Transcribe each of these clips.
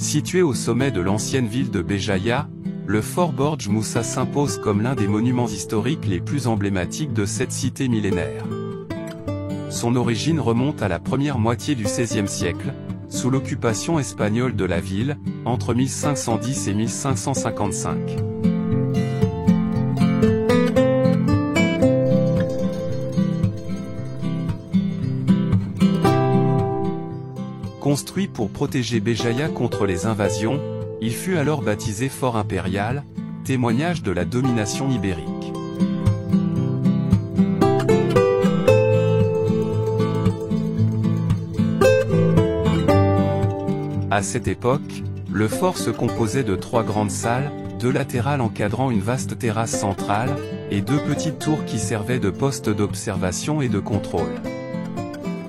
Situé au sommet de l'ancienne ville de Béjaïa, le fort Borj Moussa s'impose comme l'un des monuments historiques les plus emblématiques de cette cité millénaire. Son origine remonte à la première moitié du XVIe siècle, sous l'occupation espagnole de la ville, entre 1510 et 1555. Construit pour protéger Béjaïa contre les invasions, il fut alors baptisé Fort Impérial, témoignage de la domination ibérique. À cette époque, le fort se composait de 3 grandes salles, 2 latérales encadrant une vaste terrasse centrale, et 2 petites tours qui servaient de postes d'observation et de contrôle.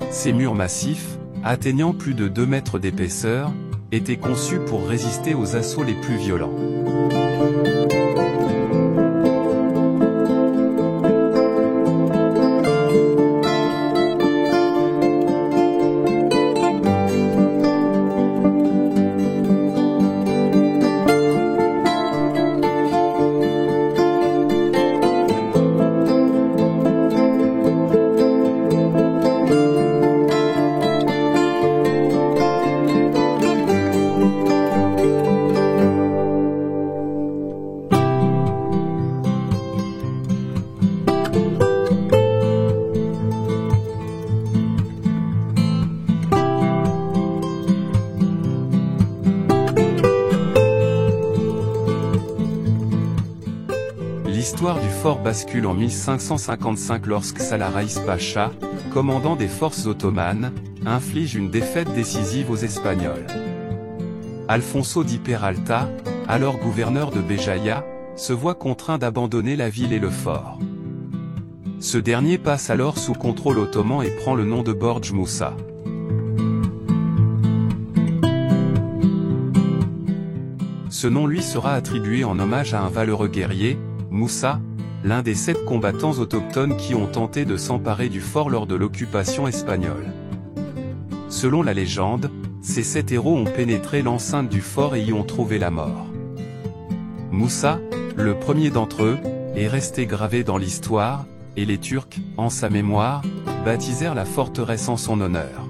Ces murs massifs, atteignant plus de 2 mètres d'épaisseur, étaient conçus pour résister aux assauts les plus violents. L'histoire du fort bascule en 1555 lorsque Salah Raïs Pacha, commandant des forces ottomanes, inflige une défaite décisive aux Espagnols. Alfonso di Peralta, alors gouverneur de Béjaïa, se voit contraint d'abandonner la ville et le fort. Ce dernier passe alors sous contrôle ottoman et prend le nom de Borj Moussa. Ce nom lui sera attribué en hommage à un valeureux guerrier, Moussa, l'un des 7 combattants autochtones qui ont tenté de s'emparer du fort lors de l'occupation espagnole. Selon la légende, ces 7 héros ont pénétré l'enceinte du fort et y ont trouvé la mort. Moussa, le premier d'entre eux, est resté gravé dans l'histoire, et les Turcs, en sa mémoire, baptisèrent la forteresse en son honneur.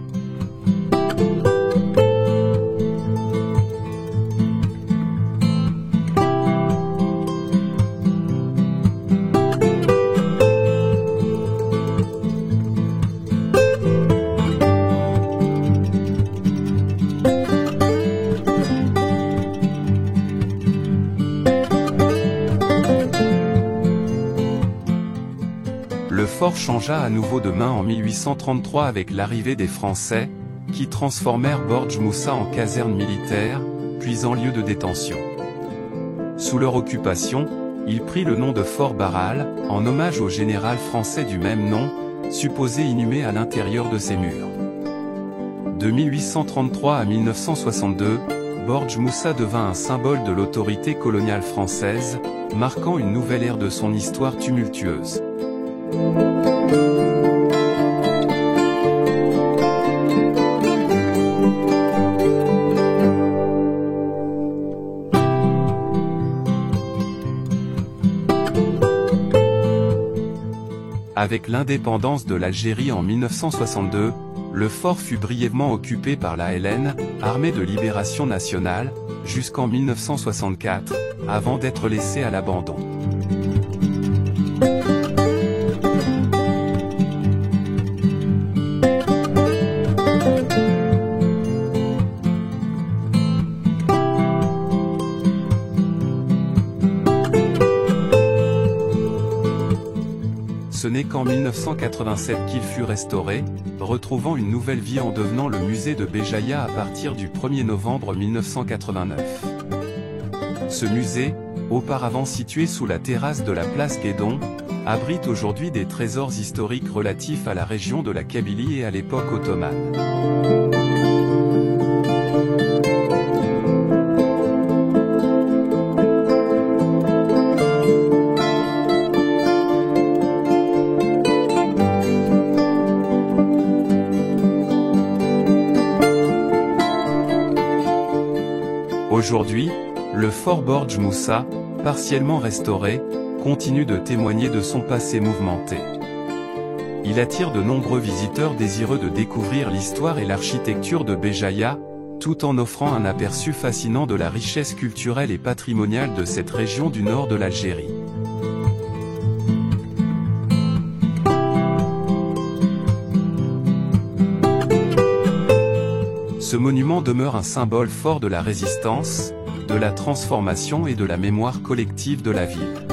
Le fort changea à nouveau de main en 1833 avec l'arrivée des Français, qui transformèrent Borj Moussa en caserne militaire, puis en lieu de détention. Sous leur occupation, il prit le nom de Fort Barral, en hommage au général français du même nom, supposé inhumé à l'intérieur de ses murs. De 1833 à 1962, Borj Moussa devint un symbole de l'autorité coloniale française, marquant une nouvelle ère de son histoire tumultueuse. Avec l'indépendance de l'Algérie en 1962, le fort fut brièvement occupé par la LN, Armée de Libération Nationale, jusqu'en 1964, avant d'être laissé à l'abandon. Ce n'est qu'en 1987 qu'il fut restauré, retrouvant une nouvelle vie en devenant le musée de Béjaïa à partir du 1er novembre 1989. Ce musée, auparavant situé sous la terrasse de la place Guédon, abrite aujourd'hui des trésors historiques relatifs à la région de la Kabylie et à l'époque ottomane. Aujourd'hui, le fort Borj Moussa, partiellement restauré, continue de témoigner de son passé mouvementé. Il attire de nombreux visiteurs désireux de découvrir l'histoire et l'architecture de Béjaïa, tout en offrant un aperçu fascinant de la richesse culturelle et patrimoniale de cette région du nord de l'Algérie. Ce monument demeure un symbole fort de la résistance, de la transformation et de la mémoire collective de la ville.